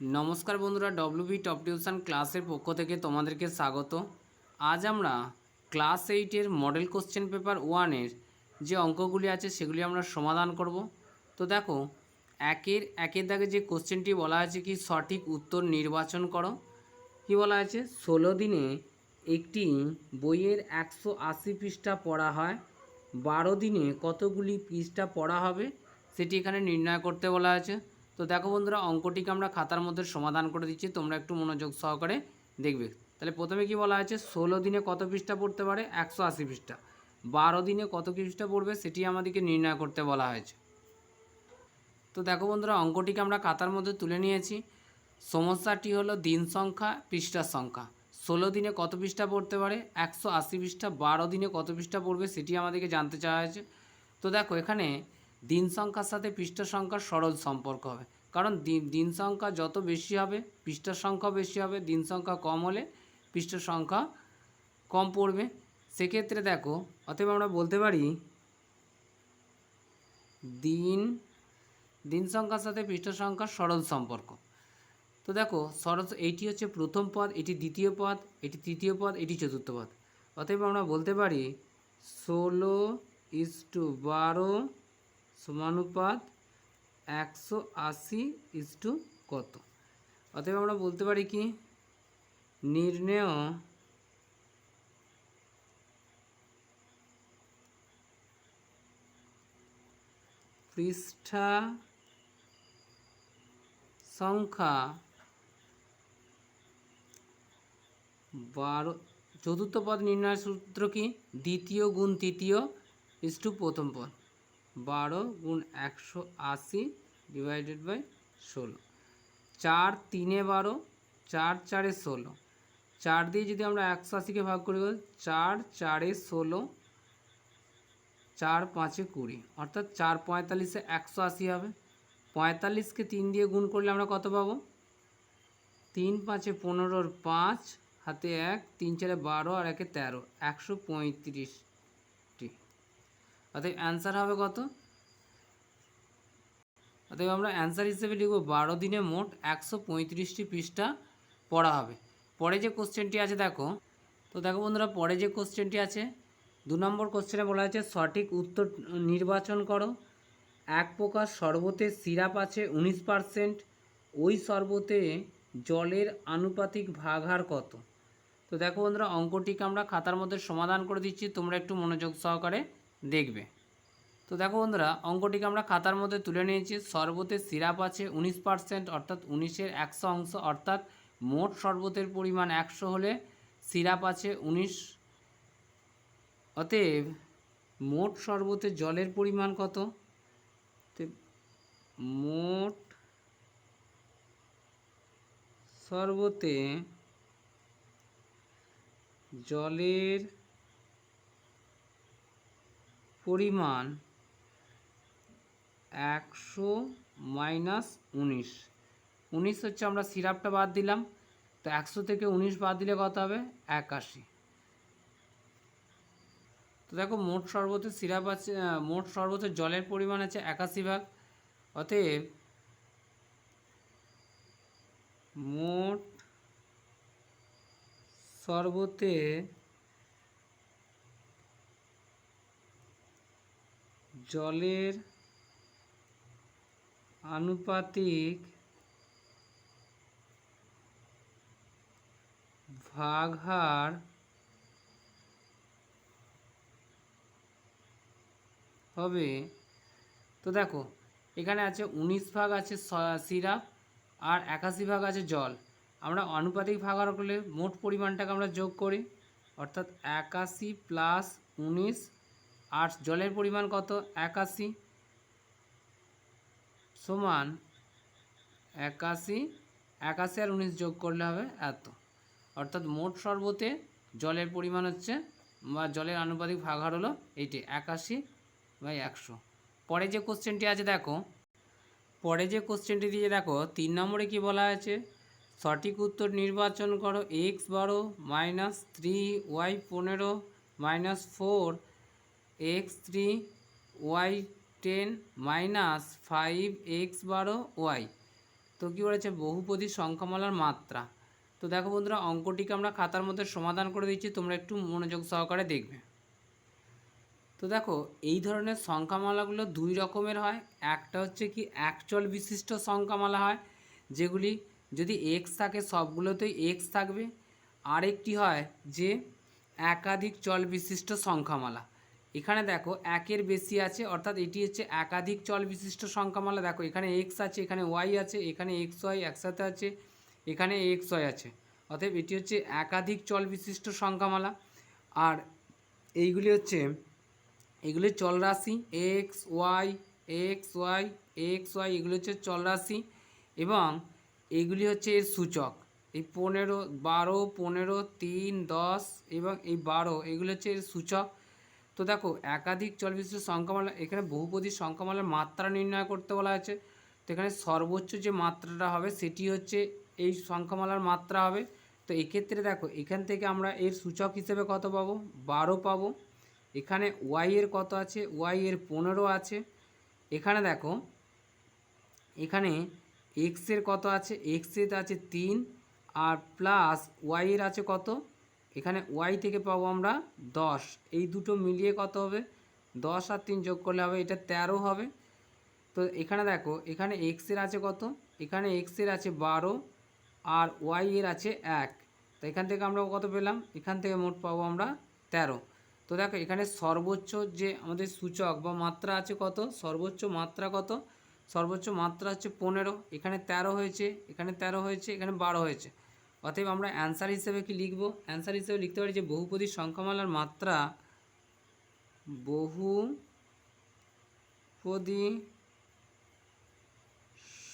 नमस्कार बंधुरा डब्ल्यूबी टप टिউশন क्लासের পক্ষ থেকে তোমাদেরকে স্বাগত। আজ আমরা ক্লাস 8 এর মডেল কোশ্চেন পেপার 1 এর যে অঙ্কগুলি আছে সেগুলি আমরা সমাধান করব। তো দেখো একের দাগে যে কোশ্চেনটি বলা আছে কি সঠিক উত্তর নির্বাচন করো। কি বলা আছে 16 দিনে একটি বইয়ের 180 পৃষ্ঠা পড়া হয়, 12 দিনে কতগুলি পৃষ্ঠা পড়া হবে সেটি এখানে নির্ণয় করতে বলা আছে। তো দেখো বন্ধুরা অঙ্কটিকে আমরা খাতার মধ্যে সমাধান করে দিচ্ছি, তোমরা একটু মনোযোগ সহকারে দেখবে। তাহলে প্রথমে কি বলা আছে 16 দিনে কত পৃষ্ঠা পড়তে পারে 180 পৃষ্ঠা, 12 দিনে কত পৃষ্ঠা পড়বে সেটি আমাদেরকে নির্ণয় করতে বলা হয়েছে। তো দেখো বন্ধুরা অঙ্কটিকে আমরা খাতার মধ্যে তুলে নিয়েছি। সমস্যাটি হলো দিন সংখ্যা পৃষ্ঠার সংখ্যা। 16 দিনে কত পৃষ্ঠা পড়তে পারে 180 পৃষ্ঠা, 12 দিনে কত পৃষ্ঠা পড়বে সেটি আমাদেরকে জানতে চাওয়া হয়েছে। তো দেখো এখানে দিন সংখ্যার সাথে পৃষ্ঠার সংখ্যার সরল সম্পর্ক হবে, কারণ দিন সংখ্যা যত বেশি হবে পৃষ্ঠার সংখ্যা বেশি হবে, দিন সংখ্যা কম হলে পৃষ্ঠার সংখ্যা কম পড়বে। সেক্ষেত্রে দেখো অতএব আমরা বলতে পারি দিন সংখ্যার সাথে পৃষ্ঠার সংখ্যার সরল সম্পর্ক। তো দেখো সরল এইটি হচ্ছে প্রথম পদ, এটি দ্বিতীয় পদ, এটি তৃতীয় পদ, এটি চতুর্থ পদ। অতএব আমরা বলতে পারি 16:12 সমানুপাত 180 কত। অতএব আমরা বলতে পারি কি নির্ণেয় পৃষ্ঠা সংখ্যা 12। চতুর্থ পদ নির্ণয়ের সূত্র কি দ্বিতীয় গুণ তৃতীয় প্রথম পদ, 12 গুণ 180 ডিভাইডেড বাই 16। 4 3 12, 4 4 16, 4 দিয়ে যদি আমরা 180কে ভাগ করি 4 4 16, 4 5 20, অর্থাৎ 4 45 180 হবে। 45কে 3 দিয়ে গুণ করলে আমরা কত পাবো 3 5 15, 5 হাতে 1, 3 4 12 আর 1 13, 135টি। অতএব অ্যান্সার হবে কত, অতএব আমরা অ্যান্সার হিসেবে লিখব 12 দিনে মোট 135টি পৃষ্ঠা পড়া হবে। পরে যে কোশ্চেনটি আছে দেখো, তো দেখো বন্ধুরা পরে যে কোশ্চেনটি আছে 2 নম্বর কোশ্চেনে বলা আছে সঠিক উত্তর নির্বাচন করো। এক প্রকার শরবতের সিরাপ আছে 19%, ওই শরবতে জলের আনুপাতিক ভাগহার কত। তো দেখো বন্ধুরা অঙ্কটিকে আমরা খাতার মধ্যে সমাধান করে দিচ্ছি, তোমরা একটু মনোযোগ সহকারে দেখবে। তো দেখো বন্ধুরা অঙ্কটিকে আমরা খাতার মধ্যে তুলে নিয়েছি। শরবতের সিরাপ আছে 19%, অর্থাৎ 19-এর 100 অংশ, অর্থাৎ মোট শরবতের পরিমাণ 100 হলে সিরাপ আছে 19। অতএব মোট শরবতে জলের পরিমাণ কত, মোট শরবতে জলের পরিমাণ 100 মাইনাস 19। 19 হচ্ছে আমরা সিরাপটা বাদ দিলাম, তো 100 থেকে 19 বাদ দিলে কত হবে 81। তো দেখো মোট শরবতের সিরাপ আছে, মোট শরবতের জলের পরিমাণ আছে 81 ভাগ। অতএব মোট শরবতে জলের আনুপাতিক ভাগহার হবে। তো দেখো এখানে আছে 19 ভাগ আছে সিরাপ আর 81 ভাগ আছে জল। আমরা আনুপাতিক ভাগহার করলে মোট পরিমাণটাকে আমরা যোগ করি, অর্থাৎ 81 প্লাস 19, আর জলের পরিমাণ কত 81 সমান 81, 81 আর 19 যোগ করলে হবে এত। অর্থাৎ মোট শরবতে জলের পরিমাণ হচ্ছে বা জলের আনুপাতিক ভাগহার হলো এইটি 81/100। পরে যে কোশ্চেনটি আছে দেখো, পরে যে কোশ্চেনটি দিয়ে দেখো 3 নম্বরে কি বলা আছে সঠিক উত্তর নির্বাচন করো। x12 minus 3y 15 minus 4 x3 y 10 minus 5 x12 y। তো কী বলেছে বহুপদী সংখ্যামালার মাত্রা। তো দেখো বন্ধুরা অঙ্কটিকে আমরা খাতার মধ্যে সমাধান করে দিচ্ছি, তোমরা একটু মনোযোগ সহকারে দেখবে। তো দেখো এই ধরনের সংখ্যামালাগুলো দুই রকমের হয়। একটা হচ্ছে কি একচল বিশিষ্ট সংখ্যামালা হয়, যেগুলি যদি এক্স থাকে সবগুলোতেই এক্স থাকবে। আরেকটি হয় যে একাধিক চল বিশিষ্ট সংখ্যামালা। এখানে দেখো একের বেশি আছে, অর্থাৎ এটি হচ্ছে একাধিক চল বিশিষ্ট সংখ্যামালা। দেখো এখানে এক্স আছে, এখানে ওয়াই আছে, এখানে এক্স ওয়াই একসাথে আছে, এখানে এক্স ওয়াই আছে, অতএব এটি হচ্ছে একাধিক চল বিশিষ্ট সংখ্যামালা। আর এইগুলি হচ্ছে এগুলি চল রাশি x y x y x y, এগুলি হচ্ছে চল রাশি এবং এইগুলি হচ্ছে এর সূচক। এই 15, 12, 15, 3, 10 এবং এই 12 এগুলো হচ্ছে এর সূচক। তো দেখো একাধিক চল বিশিষ্ট সংখ্যামালা, এখানে বহুপদী সংখ্যামালার মাত্রা নির্ণয় করতে বলা আছে। তো এখানে সর্বোচ্চ যে মাত্রাটা হবে সেটি হচ্ছে এই সংখ্যামালার মাত্রা হবে। তো এক্ষেত্রে দেখো এখান থেকে আমরা এর সূচক হিসেবে কত পাবো, 12 পাবো। এখানে ওয়াই এর কত আছে, ওয়াই এর 15 আছে। এখানে দেখো এখানে এক্স এর কত আছে, এক্স এর আছে 3 আর প্লাস ওয়াই এর আছে কত, এখানে ওয়াই থেকে পাবো আমরা 10। এই দুটো মিলিয়ে কত হবে, 10 আর 3 যোগ করলে হবে এটা 13 হবে। তো এখানে দেখো এখানে এক্স এর আছে কত, এখানে এক্স এর আছে 12 আর ওয়াই এর আছে 1। তো এখান থেকে আমরা কত পেলাম, এখান থেকে মোট পাবো আমরা 13। তো দেখো এখানে সর্বোচ্চ যে আমাদের সূচক বা মাত্রা আছে কত, সর্বোচ্চ মাত্রা কত, সর্বোচ্চ মাত্রা হচ্ছে 15। এখানে 13 হয়েছে, এখানে 13 হয়েছে, এখানে 12 হয়েছে। অতএব আমরা অ্যান্সার হিসেবে কি লিখব, অ্যান্সার হিসেবে লিখতে পারি যে বহুপদী সংখ্যামালার মাত্রা, বহুপদী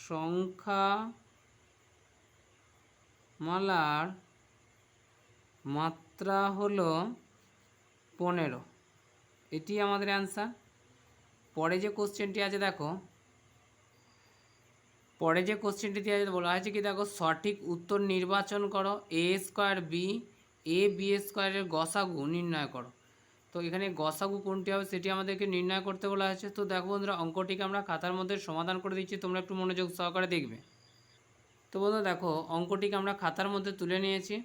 সংখ্যামালার মাত্রা হলো 15। এটি আমাদের অ্যান্সার। পরে যে কোশ্চেনটি আছে দেখো, পরে যে কোশ্চেনটি দিয়ে বলা হয়েছে কি দেখো সঠিক উত্তর নির্বাচন করো, এ স্কোয়ার বি এ বি স্কোয়ারের গসাগু নির্ণয় করো। তো এখানে গসাগু কোনটি হবে সেটি আমাদেরকে নির্ণয় করতে বলা হয়েছে। তো দেখো বন্ধুরা অঙ্কটিকে আমরা খাতার মধ্যে সমাধান করে দিচ্ছি, তোমরা একটু মনোযোগ সহকারে দেখবে। তো বন্ধুরা দেখো অঙ্কটিকে আমরা খাতার মধ্যে তুলে নিয়েছি।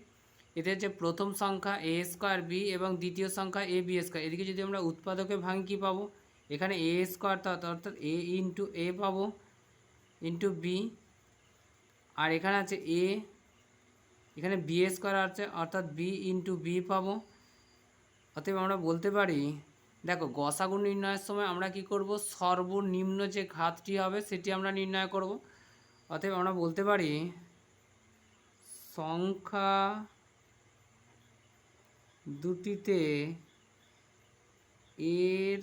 এতে হচ্ছে প্রথম সংখ্যা এ স্কোয়ার বি এবং দ্বিতীয় সংখ্যা এ বি স্কোয়ার। এদিকে যদি আমরা উৎপাদকে ভাঙি কী পাবো, এখানে এ স্কোয়ার অর্থাৎ এ ইন্টু এ পাবো ইন্টু বি, আর এখানে আছে এ, এখানে বি স্কোয়ার আছে অর্থাৎ বি ইন্টু বি পাবো। অতএব আমরা বলতে পারি দেখো গসাগু নির্ণয়ের সময় আমরা কি করব, সর্বনিম্ন যে ঘাতটি হবে সেটি আমরা নির্ণয় করব। অতএব আমরা বলতে পারি সংখ্যা দুটিতে এর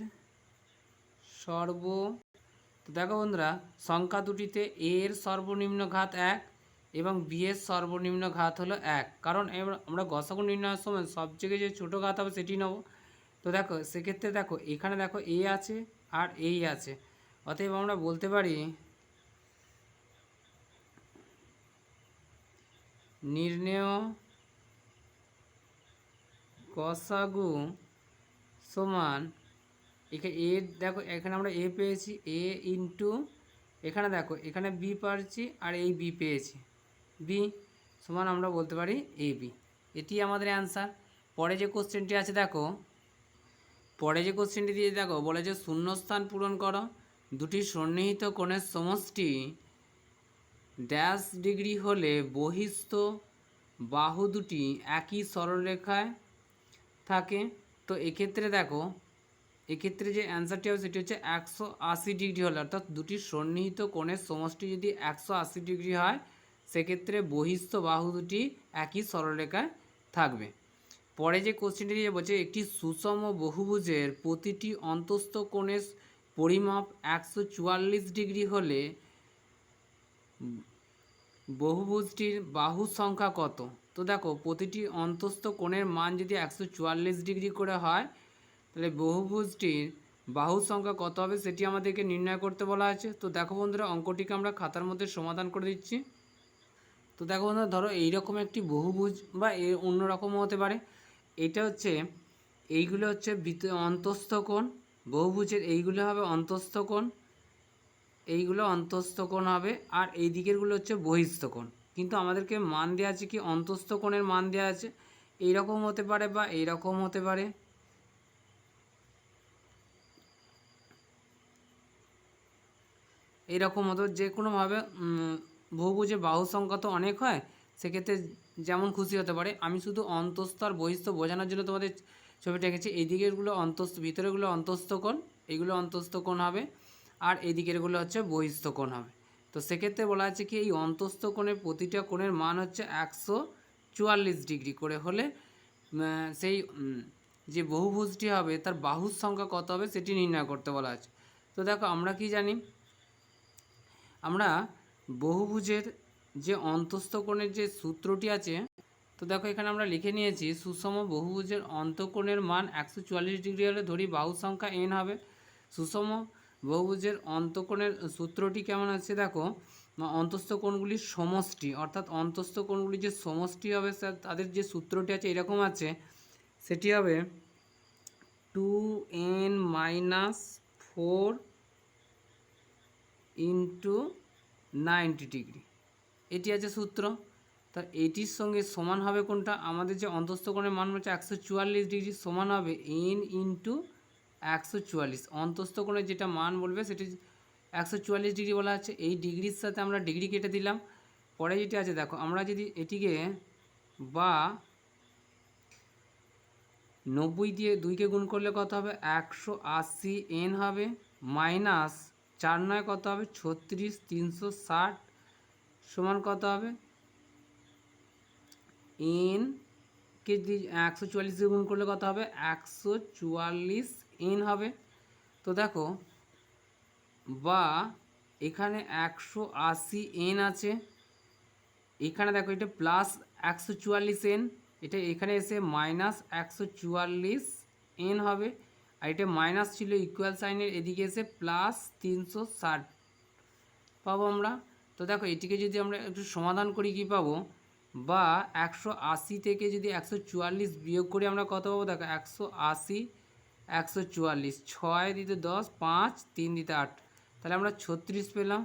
তো দেখো বন্ধুরা সংখ্যা দুটিতে এর সর্বনিম্ন ঘাত 1 এবং বি এর সর্বনিম্ন ঘাত হলো 1, কারণ আমরা গসাগু নির্ণয়ের সময় সবথেকে যে ছোটো ঘাত হবে সেটি নেব। তো দেখো সেক্ষেত্রে দেখো এখানে দেখো এ আছে আর এই আছে, অতএব আমরা বলতে পারি নির্ণেয় গসাগু সমান এখানে এ, দেখো এখানে আমরা এ পেয়েছি এ ইন্টু, এখানে দেখো এখানে বি পাচ্ছি আর এই বি পেয়েছি বি, সমান আমরা বলতে পারি এ বি। এটি আমাদের অ্যান্সার। পরে যে কোশ্চেনটি আছে দেখো, পরে যে কোশ্চেনটি দিয়ে দেখো বলে যে শূন্যস্থান পূরণ করো, দুটি সন্নিহিত কোণের সমষ্টি ড্যাশ ডিগ্রি হলে বহিস্থ বাহু দুটি একই সরলরেখায় থাকে। তো এক্ষেত্রে দেখো এক্ষেত্রে যে অ্যান্সারটি হবে সেটি হচ্ছে 180 ডিগ্রি হলে, অর্থাৎ দুটি সন্নিহিত কোণের সমষ্টি যদি 180 ডিগ্রি হয় সেক্ষেত্রে বহিস্থ বাহু দুটি একই সরলরেখায় থাকবে। পরে যে কোশ্চেনটি দিয়ে বলছে একটি সুষম বহুভুজের প্রতিটি অন্তস্থ কোণের পরিমাপ 144 ডিগ্রি হলে বহুভুজটির বাহু সংখ্যা কত। তো দেখো প্রতিটি অন্তস্থ কোণের মান যদি 144 ডিগ্রি করে হয় তাহলে বহুভুজটির বাহু সংখ্যা কত হবে সেটি আমাদেরকে নির্ণয় করতে বলা আছে। তো দেখো বন্ধুরা অঙ্কটিকে আমরা খাতার মধ্যে সমাধান করে দিচ্ছি। তো দেখো বন্ধুরা ধরো এইরকম একটি বহুভুজ বা অন্যরকমও হতে পারে। এটা হচ্ছে এইগুলো হচ্ছে অন্তস্থ কোণ, বহুভুজের এইগুলো হবে অন্তস্থ কোণ এইগুলো অন্তস্থ কোণ হবে, আর এই দিকেরগুলো হচ্ছে বহিস্থ কোণ। কিন্তু আমাদেরকে মান দেওয়া আছে কি, অন্তস্থ কোণের মান দেওয়া আছে এইরকম হতে পারে বা এইরকম হতে পারে। এইরকম হতো যে কোনোভাবে। বহুভুজে বাহু সংখ্যা তো অনেক হয়, সেক্ষেত্রে যেমন খুশি হতে পারে। আমি শুধু অন্তস্থ আর বহিস্থ বোঝানোর জন্য তোমাদের ছবিটা এঁকেছি। এই দিকেরগুলো অন্তস্থ, ভিতরেগুলো অন্তস্থ কোণ, এগুলো অন্তস্থ কোণ হবে, আর এই দিকেরগুলো হচ্ছে বহিস্থ কোণ হবে। তো সেক্ষেত্রে বলা আছে কি, এই অন্তস্থ কোণের প্রতিটা কোণের মান হচ্ছে 144 ডিগ্রি করে হলে সেই যে বহুভুজটি হবে তার বাহুর সংখ্যা কত হবে সেটি নির্ণয় করতে বলা আছে। তো দেখো আমরা কি জানি, আমরা বহুভুজের যে অন্তস্থ কোণের যে সূত্রটি আছে, তো দেখো এখানে আমরা লিখে নিয়েছি, সুষম বহুভুজের অন্তঃকোণের মান 144 ডিগ্রি হলে ধরি বাহু সংখ্যা n হবে। সুষম বহুভুজের অন্তঃকোণের সূত্রটি কেমন আছে দেখো, অন্তস্থ কোণগুলির সমষ্টি, অর্থাৎ অন্তস্থ কোণগুলির যে সমষ্টি হবে তাদের যে সূত্রটি আছে এরকম আছে, সেটি হবে 2n-4 ইন্টু 90 ডিগ্রি, এটি আছে সূত্র। তা এটির সঙ্গে সমান হবে কোনটা, আমাদের যে অন্তস্থ কোণের মান হচ্ছে 144 ডিগ্রি, সমান হবে n ইন্টু 144। অন্তস্থ কোণের যেটা মান বলবে সেটি 144 ডিগ্রি বলা আছে। এই ডিগ্রির সাথে আমরা ডিগ্রি কেটে দিলাম। পরে যেটি আছে দেখো, আমরা যদি এটিকে বা 90 দিয়ে 2কে গুণ করলে কত হবে, 180 n হবে, মাইনাস 4 কত হবে 36, 360 সমান কত হবে, n কে যদি 144 দিয়ে গুণ করলে কত হবে, 144 n হবে। তো দেখো বা এখানে 180 n আছে, এখানে দেখো এটা প্লাস 144 n, এটা এখানে এসে মাইনাস 144 n হবে, আর এটা মাইনাস ছিল ইকুয়াল সাইনের এদিকে এসে প্লাস 360 পাবো আমরা। তো দেখো এটিকে যদি আমরা একটু সমাধান করি কি পাবো, বা 180 থেকে যদি 144 বিয়োগ করি আমরা কত পাবো দেখো, 180 144, 6 দিতে 10, 5 3 দিতে 8, তাহলে আমরা 36 পেলাম,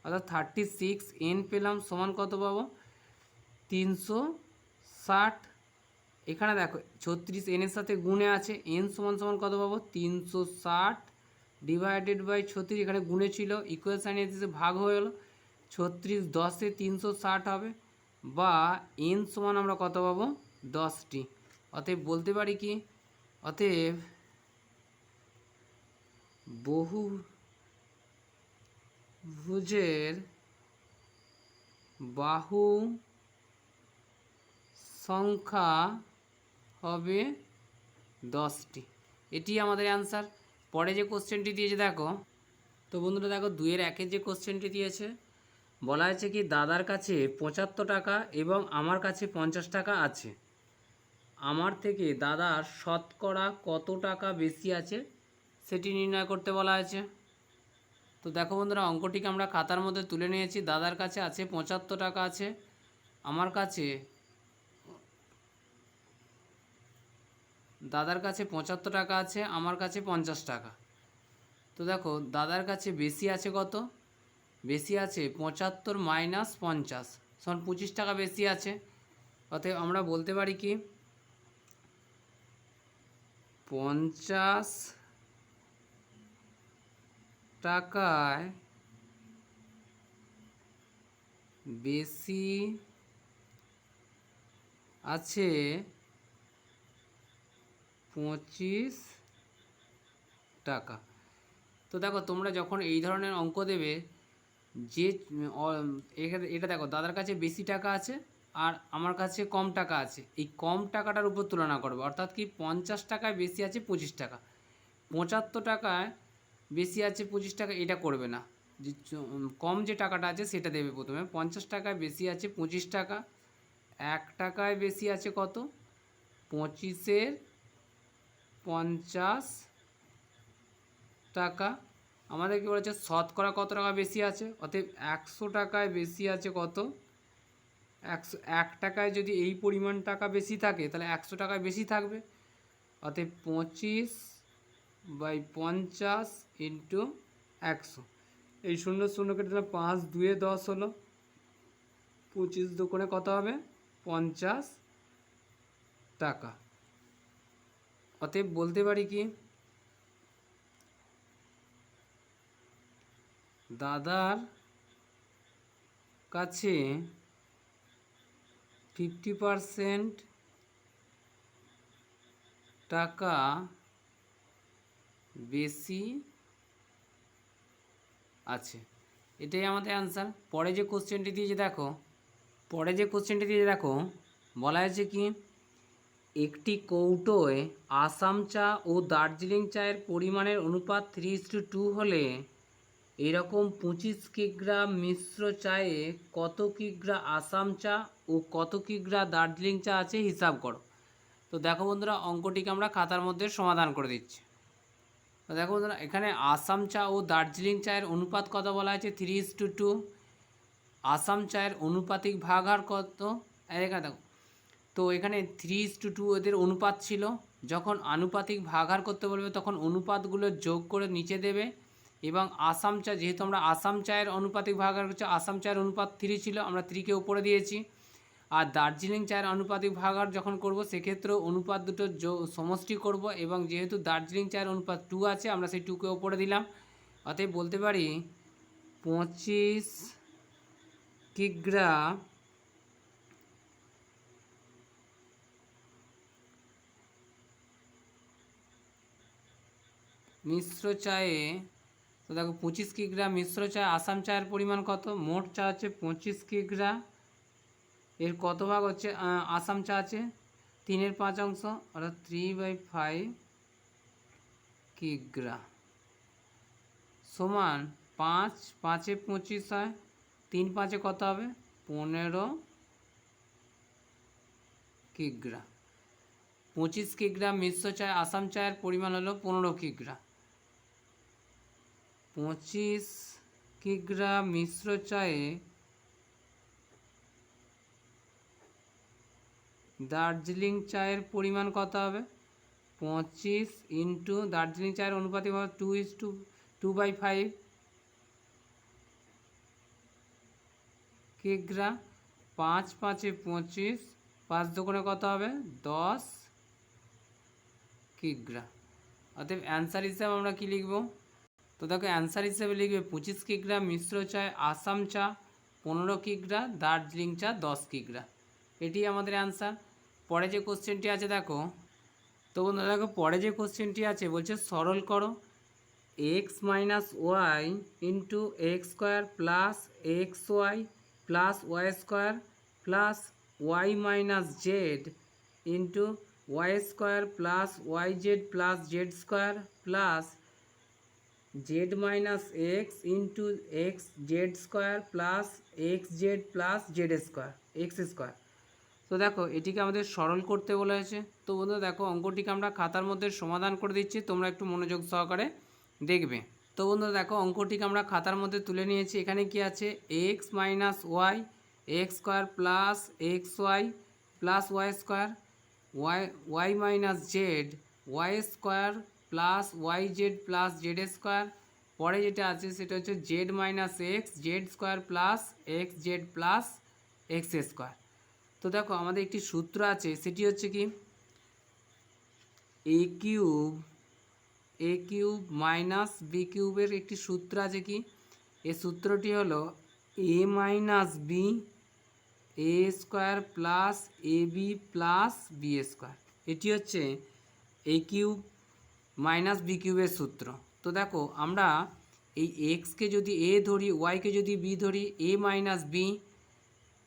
অর্থাৎ 36 n পেলাম, সমান কত পাবো 360। এখানে দেখো 36 n এর সাথে গুণে আছে, n সমান সমান কত পাবো 360 ডিভাইডেড বাই 36, এখানে গুণে ছিল ইকুয়াল সাইন এসে ভাগ হয়ে গেল, 36 10-এ 360 হবে, বা n সমান আমরা কত পাবো 10টি। অতএব বলতে পারি কি, অতএব বহুভুজের বাহু সংখ্যা হবে 10টি। এটি আমাদের অ্যান্সার। পরে যে কোশ্চেনটি দিয়েছে দেখো, তো বন্ধুরা দেখো 2-1 যে কোশ্চেনটি দিয়েছে, বলা হয়েছে কি, দাদার কাছে 75 টাকা এবং আমার কাছে 50 টাকা আছে, আমার থেকে দাদার শতকরা কত টাকা বেশি আছে সেটি নির্ণয় করতে বলা হয়েছে। তো দেখো বন্ধুরা অঙ্কটিকে আমরা খাতার মধ্যে তুলে নিয়েছি। দাদার কাছে আছে 75 টাকা আছে, আমার কাছে 75 টাকা আছে, আমার কাছে 50 টাকা। তো দেখো দাদার কাছে বেশি আছে কত, বেশি আছে 75 মাইনাস 50 সমান 25 টাকা বেশি আছে। অতএব আমরা বলতে পারি কি, 50 টাকায় বেশি আছে 25 টাকা। তো দেখো তোমরা যখন এই ধরনের অঙ্ক দেবে, যে এটা দেখো দাদার কাছে বেশি টাকা আছে আর আমার কাছে কম টাকা আছে, এই কম টাকাটার উপর তুলনা করবে, অর্থাৎ কি 50 টাকায় বেশি আছে 25 টাকা, 75 টাকায় বেশি আছে 25 টাকা, এটা করবে না, যে কম যে টাকাটা আছে সেটা দেবে প্রথমে। 50 টাকায় বেশি আছে 25 টাকা, 1 টাকায় বেশি আছে কত, 25-এর 50 টাকা। আমাদের কি বলেছে শতকরা কত টাকা বেশি আছে, অতএব 100 টাকায় বেশি আছে কত, 1 টাকায় যদি এই পরিমাণ টাকা বেশি থাকে তাহলে 100 টাকায় বেশি থাকবে, অতএব 25/50 × 100। এই শূন্য শূন্য কেটে দিলাম, 5 2 10 হলো, 25 দোকানে কত হবে? 50 টাকা। অতএব বলতে পারি কি, দাদার কাছে 50% টাকা বেশি আছে। এটাই আমাদের অ্যান্সার। পরে যে কোশ্চেনটি দিয়েছে দেখো, বলা হয়েছে কি, একটি কৌটোয় আসাম চা ও দার্জিলিং চায়ের পরিমাণের অনুপাত 3:2 হলে এরকম 25 কিগ্রা মিশ্র চায়ে কত কিগ্রা আসাম চা ও কত কিগ্রা দার্জিলিং চা আছে হিসাব করো। তো দেখো বন্ধুরা, অঙ্কটিকে আমরা খাতার মধ্যে সমাধান করে দিচ্ছি। তো দেখো বন্ধুরা, এখানে আসাম চা ও দার্জিলিং চায়ের অনুপাত কত বলা হয়েছে? 3:2। আসাম চায়ের অনুপাতিক ভাগ আর কত? এখানে দেখো, তো এখানে 3:2 এদের অনুপাত ছিল। যখন আনুপাতিক ভাগাহার করতে বলবে তখন অনুপাতগুলো যোগ করে নিচে দেবে। এবং আসাম চা, যেহেতু আমরা আসাম চায়ের অনুপাতিক ভাগাহার করছি, আসাম চায়ের অনুপাত 3 ছিল, আমরা 3কে উপরে দিয়েছি। আর দার্জিলিং চায়ের আনুপাতিক ভাগাহার যখন করব সেক্ষেত্রেও অনুপাত দুটো সমষ্টি করব, এবং যেহেতু দার্জিলিং চায়ের অনুপাত 2 আছে, আমরা সেই 2কে উপরে দিলাম। অতএব বলতে পারি 25 কিগ্রা মিশ্র চায়ে, তো দেখো 25 কিগ্রা মিশ্র চায়ে আসাম চায়ের পরিমাণ কত? মোট চা হচ্ছে 25 কিগ্রা, এর কত ভাগ হচ্ছে আসাম চা আছে? 3/5 অংশ, অর্থাৎ 3/5 কিগ্রা সমান 5 5 25 হয়, 3 5 কত হবে? 15 কিগ্রা। 25 কিগ্রা মিশ্র চায় আসাম চায়ের পরিমাণ হলো 15 কিগ্রা। 25 কিগ্রা মিশ্র চায়ে দার্জিলিং চায়ের পরিমাণ কত হবে? 25 ইন্টু দার্জিলিং চায়ের অনুপাতিক হবে 2/5 কিগ্রা। 5 5 25, 5 দোকানে কত হবে? 10 কিগ্রা। অতএব অ্যান্সার হিসাবে আমরা কি লিখব? তো দেখো, অ্যান্সার হিসেবে লিখবে 25 কিগ্রা মিশ্র চায় আসাম চা, 15 কিগ্রা দার্জিলিং চা, 10 কিগ্রা। এটি আমাদের অ্যান্সার। পরে যে কোশ্চেনটি আছে দেখো, তো বন্ধুরা দেখো, পরে যে কোশ্চেনটি আছে বলছে সরল করো x minus y into x square plus x y plus y square plus y minus z into y square plus y z plus z square plus z minus x into x z square plus x z plus z square x square. তো দেখো, এটিকে আমাদের সরল করতে বলা হয়েছে। তো বন্ধুরা দেখো, অঙ্কটিকে আমরা খাতার মধ্যে সমাধান করে দিচ্ছি, তোমরা একটু মনোযোগ সহকারে দেখবে। তো বন্ধুরা দেখো, অঙ্কটিকে আমরা খাতার মধ্যে তুলে নিয়েছি। এখানে কি আছে? X minus y x square plus x y plus y square y minus z y square plus y z plus z square. পরে যেটা আছে সেটা হচ্ছে z minus x z square plus x z plus x square. তো দেখো, আমাদের একটি সূত্র আছে, সেটি হচ্ছে কি, এ কিউব মাইনাস বি কিউবের একটি সূত্র আছে। কি এই সূত্রটি হলো এ minus B A square plus A B plus B square. এটি হচ্ছে এ কিউব মাইনাস বি কিউবের সূত্র। তো দেখো, আমরা এই এক্সকে যদি এ ধরি, ওয়াইকে যদি বি ধরি, এ minus B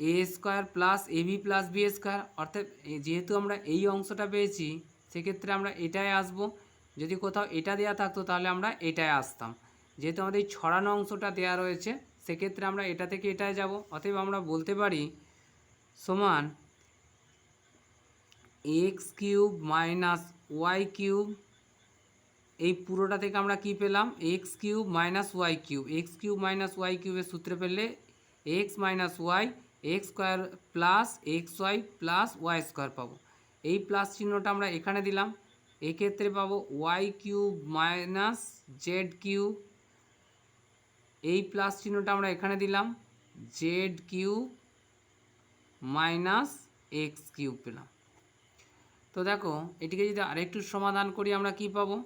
A square plus A B plus B square, অর্থাৎ যেহেতু আমরা এই অংশটা পেয়েছি সেক্ষেত্রে আমরা এটাই আসব। যদি কোথাও এটা দেওয়া থাকতো তাহলে আমরা এটাই আসতাম। যেহেতু আমাদের এই ছড়ানো অংশটা দেওয়া রয়েছে সেক্ষেত্রে আমরা এটা থেকে এটাই যাব। অতএব আমরা বলতে পারি সমান x cube minus y cube, এই পুরোটা থেকে আমরা কি পেলাম? X cube minus y cube. X cube minus y কিউবের সূত্রে পেলে x minus y x square plus x y plus y square পাবো। এই প্লাস চিহ্নটা আমরা এখানে দিলাম, এক্ষেত্রে পাবো y cube minus z cube এই প্লাস চিহ্নটা আমরা এখানে দিলাম, z cube minus x cube পেলাম। তো দেখো এটিকে যদি আরেকটু সমাধান করি আমরা কি পাবো,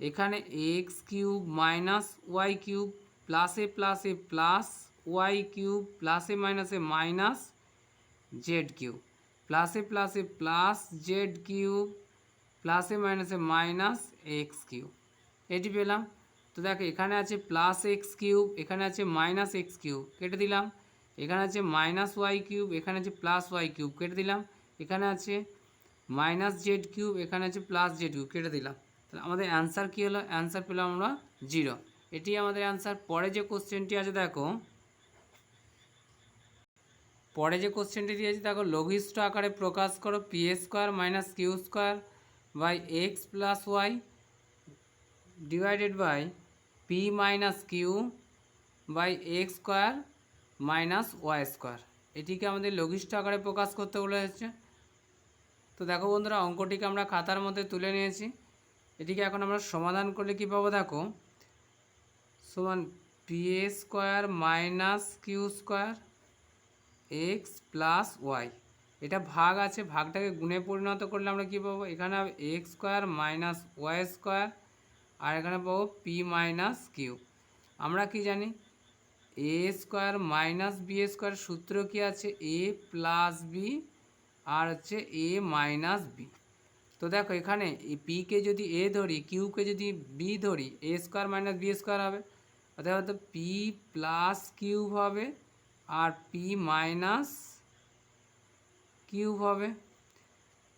এখানে x cube minus y cube প্লাসে প্লাসে প্লাস ওয়াই কিউব প্লাসে মাইনাসে মাইনাস জেড কিউব প্লাসে প্লাসে প্লাস জেড কিউব প্লাসে মাইনাসে মাইনাস এক্স কিউব, এটি পেলাম। তো দেখো এখানে আছে প্লাস এক্স কিউব, এখানে আছে মাইনাস এক্স কিউব, কেটে দিলাম। এখানে আছে মাইনাস ওয়াই কিউব, এখানে আছে প্লাস ওয়াই কিউব, কেটে দিলাম। এখানে আছে মাইনাস জেড কিউব, এখানে আছে প্লাস জেড কিউব, কেটে দিলাম। তাহলে আমাদের অ্যান্সার কী হলো, অ্যান্সার পেলাম আমরা 0। এটি আমাদের অ্যান্সার। পরে যে কোশ্চেনটি আছে দেখো, পরে যে কোশ্চেনটি দিয়েছে দেখো, লঘিষ্ঠ আকারে প্রকাশ করো p square minus q square by x plus y divided by p minus q by x square minus y square. এটিকে আমাদের লঘিষ্ঠ আকারে প্রকাশ করতে বলা হয়েছে। তো দেখো বন্ধুরা, অঙ্কটিকে আমরা খাতার মধ্যে তুলে নিয়েছি। এটিকে এখন আমরা সমাধান করলে কী পাবো দেখো, সমান p square minus q square x plus y. এটা ভাগ আছে, ভাগটাকে গুণে পরিণত করলে আমরা কী পাবো, এখানে হবে x square minus y square, আর এখানে পাবো পি মাইনাস কিউ। আমরা কি জানি, a square minus b square সূত্র কি আছে, এ প্লাস বি আর হচ্ছে এ মাইনাস বি। তো দেখো এখানে পিকে যদি এ ধরি, কিউকে যদি বি ধরি, এ স্কোয়ার মাইনাস বি স্কোয়ার হবে, অর্থাৎ পি প্লাস কিউব হবে আর পি মাইনাস কিউব হবে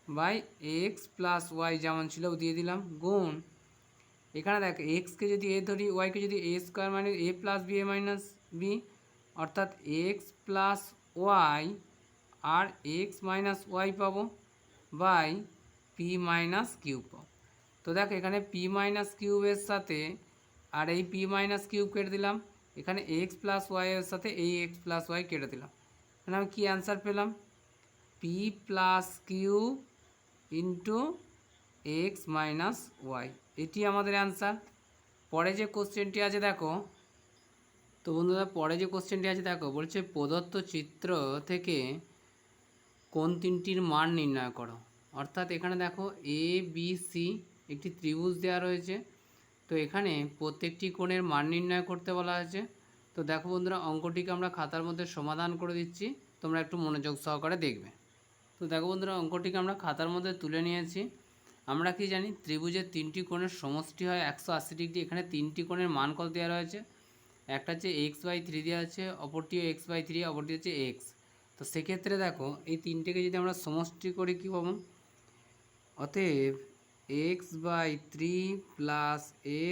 বাই এক্স প্লাস ওয়াই যেমন ছিল দিয়ে দিলাম, গুণ এখানে দেখ এক্সকে যদি এ ধরি, ওয়াইকে যদি এ square minus A plus B A minus B, অর্থাৎ এক্স প্লাস ওয়াই আর এক্স মাইনাস ওয়াই পাবো বাই পি মাইনাস কিউব পাবো। তো দেখো এখানে পি মাইনাস কিউবের সাথে আর এই পি মাইনাস কিউব কেটে দিলাম, এখানে এক্স প্লাস ওয়াইয়ের সাথে এই এক্স প্লাস ওয়াই কেটে দিলাম। এখানে আমি কী অ্যান্সার পেলাম, p plus cube into x minus y, এটি আমাদের অ্যান্সার। পরে যে কোশ্চেনটি আছে দেখো, তো বন্ধুরা পরে যে কোশ্চেনটি আছে দেখো, বলছে প্রদত্ত চিত্র থেকে কোন তিনটির মান নির্ণয় করো। অর্থাৎ এখানে দেখো এ বি সি একটি ত্রিভুজ দেওয়া রয়েছে, তো এখানে প্রত্যেকটি কোণের মান নির্ণয় করতে বলা হয়েছে। তো দেখো বন্ধুরা, অঙ্কটিকে আমরা খাতার মধ্যে সমাধান করে দিচ্ছি, তোমরা একটু মনোযোগ সহকারে দেখবে। তো দেখো বন্ধুরা, অঙ্কটিকে আমরা খাতার মধ্যে তুলে নিয়েছি। আমরা কি জানি, ত্রিভুজের তিনটি কোণের সমষ্টি হয় 180 ডিগ্রি। এখানে তিনটি কোণের মান কত দেওয়া রয়েছে, একটা হচ্ছে x/3 দেওয়া আছে, অপরটিও x/3, অপরটি হচ্ছে x। তো সেক্ষেত্রে দেখো এই তিনটেকে যদি আমরা সমষ্টি করি কী পাবো, অতএব x/3 plus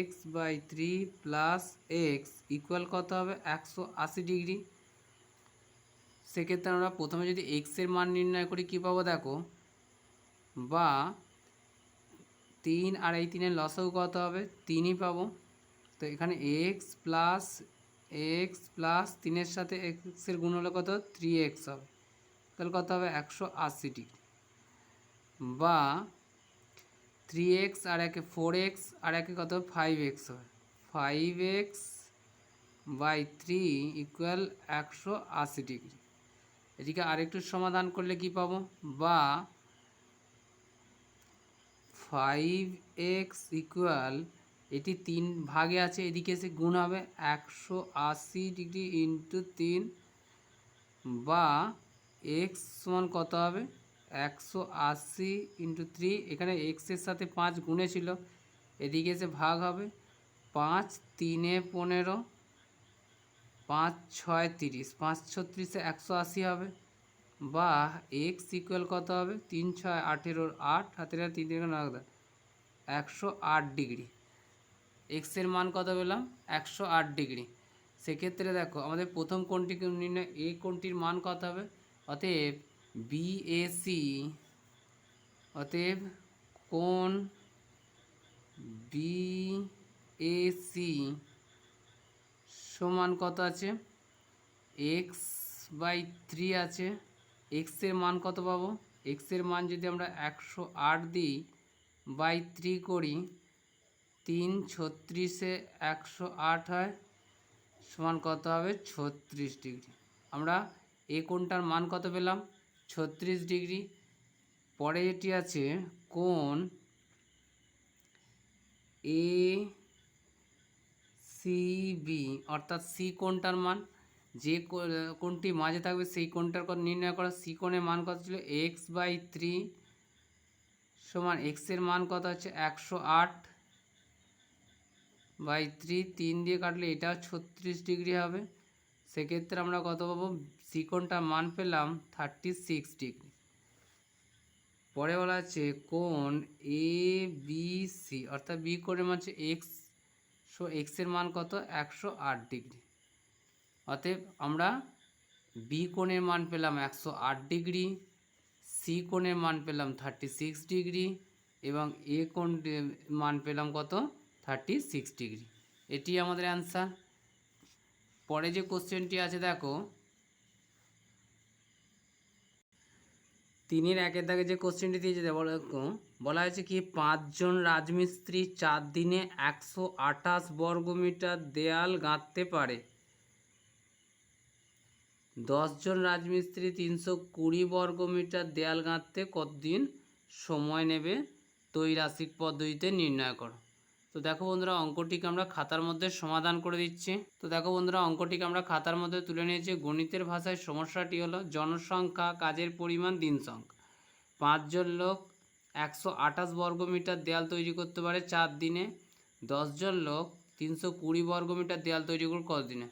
x/3 plus x equal কত হবে 180 ডিগ্রি। সেক্ষেত্রে আমরা প্রথমে যদি এক্সের মান নির্ণয় করি কী পাবো দেখো, বা 3 আর এই 3-এর লসাগু কত হবে, 3ই পাবো। তো এখানে এক্স প্লাস 3-এর সাথে এক্সের গুণ হলে কত, 3x হবে, তাহলে কত হবে 180 ডিগ্রি। বা 3x আর একে 4x আর একে কত 5x হবে, 5x/3 ইকুয়াল 180 ডিগ্রি। এটিকে আরেকটু সমাধান করলে কি পাবো, বা 5x ইকুয়াল, এটি 3 ভাগে আছে, এদিকে এসে গুণ হবে 180 ডিগ্রি ইন্টু 3, বা x সমান কত হবে 180 ইন্টু 3, এখানে এক্সের সাথে 5 গুণে ছিল, এদিকে এসে ভাগ হবে, 5 3 15, 5 6 30, 5 36 180 হবে, বা x ইকুয়াল কত হবে 3 6 18, 8 হাতের 3 3 9, 108 ডিগ্রি। এক্সের মান কত পেলাম 108 ডিগ্রি। সেক্ষেত্রে দেখো আমাদের প্রথম কোণটিকে নির্ণয়, এ কোণটির মান কত হবে, অতএব বিএসি, অতএব কোণ বিএসি সমান কত আছে, x/3 আছে, এক্সের মান কত পাবো, এক্সের মান যদি আমরা 108 দিই বাই 3 করি, 3 36-এ 108 হয়, সমান কত হবে 36 ডিগ্রি। আমরা এ কোণটার মান কত পেলাম 36 ডিগ্রি। পরে যেটি আছে কোণ এ সি বি অর্থাৎ সি কোণটার মান, যে কোণটি মাঝে থাকবে সেই কোণটার কত নির্ণয় করা। সি কোণের মান কত ছিল x/3 সমান এক্সের মান কত আছে 108/3, 3 দিয়ে কাটলে এটা 36 ডিগ্রি হবে। সেক্ষেত্রে আমরা কত পাবো সি কোণটার মান পেলাম 36 ডিগ্রি। পরে বলা আছে কোণ এ বি সি অর্থাৎ বি কোণের মান হচ্ছে এক্স, সো এক্সের মান কত 108 ডিগ্রি। অতএব আমরা বি কোণের মান পেলাম 108 ডিগ্রি, সি কোণের মান পেলাম 36 ডিগ্রি এবং এ কোণের মান পেলাম কত 36 ডিগ্রি। এটি আমাদের অ্যান্সার। পরে যে কোশ্চেনটি আছে দেখো 3-এর 1-এর দাগে যে কোশ্চেনটি দিয়েছে বলা হয়েছে কি 5 জন রাজমিস্ত্রি 4 দিনে 128 বর্গমিটার দেয়াল গাঁথতে পারে। 10 জন রাজমিস্ত্রি 320 বর্গমিটার দেয়াল গাঁথতে কতদিন সময় নেবে ত্রৈরাশিক পদ্ধতিতে নির্ণয় করো। তো দেখো বন্ধুরা অঙ্কটিকে আমরা খাতার মধ্যে সমাধান করে দিচ্ছি। তো দেখো বন্ধুরা অঙ্কটিকে আমরা খাতার মধ্যে তুলে নিয়েছি। গণিতের ভাষায় সমস্যাটি হলো জনসংখ্যা, কাজের পরিমাণ, দিন সংখ্যা। 5 জন লোক 128 বর্গমিটার দেয়াল তৈরি করতে পারে 4 দিনে। 10 জন লোক 320 বর্গমিটার দেয়াল তৈরি করবে কত দিনে।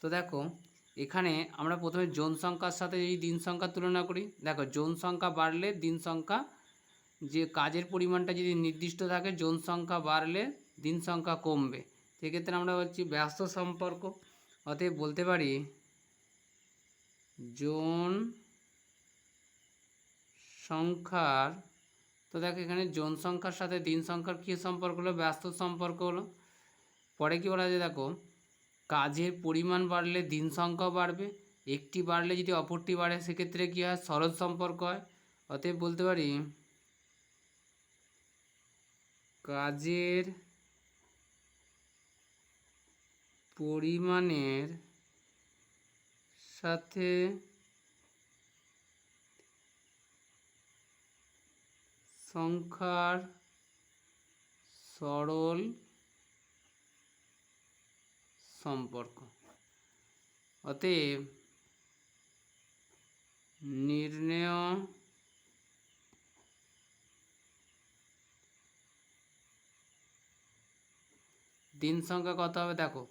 তো দেখো এখানে আমরা প্রথমে জন সংখ্যার সাথে এই দিন সংখ্যার তুলনা করি। দেখো জন সংখ্যা বাড়লে দিন সংখ্যা, যে কাজের পরিমাণটা যদি নির্দিষ্ট থাকে জন সংখ্যা বাড়লে দিন সংখ্যা কমবে। সেক্ষেত্রে আমরা বলছি ব্যস্ত সম্পর্ক। অতএব বলতে পারি জন সংখ্যার, তো দেখো এখানে জন সংখ্যার সাথে দিন সংখ্যার কী সম্পর্ক হলো ব্যস্ত সম্পর্ক হলো। পরে কি বলা যায় দেখো কাজের পরিমাণ বাড়লে দিন সংখ্যাও বাড়বে, একটি বাড়লে যদি অপরটি বাড়ে সেক্ষেত্রে কী হয় সরল সম্পর্ক হয়। অতএব বলতে পারি কাজের পরিমাণের সাথে সংখ্যার সরল সম্পর্ক। অতএব নির্ণেয় দিন সংখ্যা কত হবে দেখো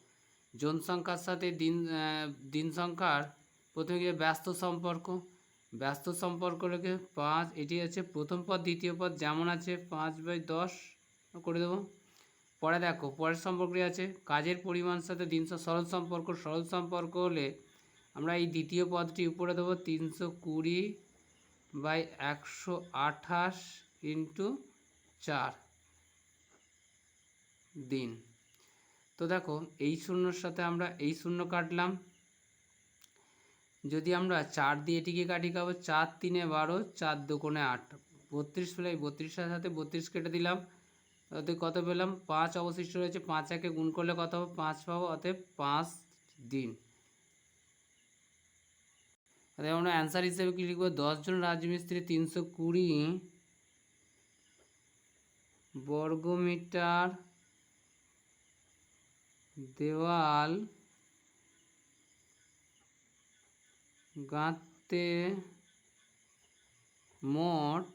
জন সংখ্যার সাথে দিন সংখ্যার প্রথমে গিয়ে ব্যস্ত সম্পর্ক, ব্যস্ত সম্পর্ক রেখে 5, এটি আছে প্রথম পদ, দ্বিতীয় পদ যেমন আছে 5/10 করে দেবো। পরে দেখো পরের সম্পর্কটি আছে কাজের পরিমাণ সাথে দিন সরল সম্পর্ক। সরল সম্পর্ক হলে আমরা এই দ্বিতীয় পদটি উপরে দেবো 320/128 × 4 দিন। তো দেখো এই শূন্যর সাথে আমরা এই শূন্য কাটলাম, যদি আমরা 4 দিয়ে এটিকে কাটি খাবো 4 × 3 = 12, 4 × 2 = 8, 32 পেলে 32-এর সাথে 32 কেটে দিলাম। অতএব কত পেলাম 5 অবশিষ্ট রয়েছে, 5 একে গুণ করলে কত হবে 5 পাবো। অতএব 5 দিন। অতএব আমরা অ্যান্সার হিসেবে কি লিখব 10 জন রাজমিস্ত্রি 320 বর্গমিটার দেওয়াল গাঁথতে মোট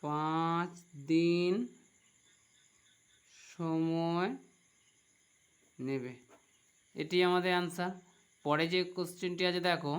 5 দিন সময় নেবে। এটি আমাদের অ্যান্সার। পরে যে কোশ্চেনটি আছে দেখো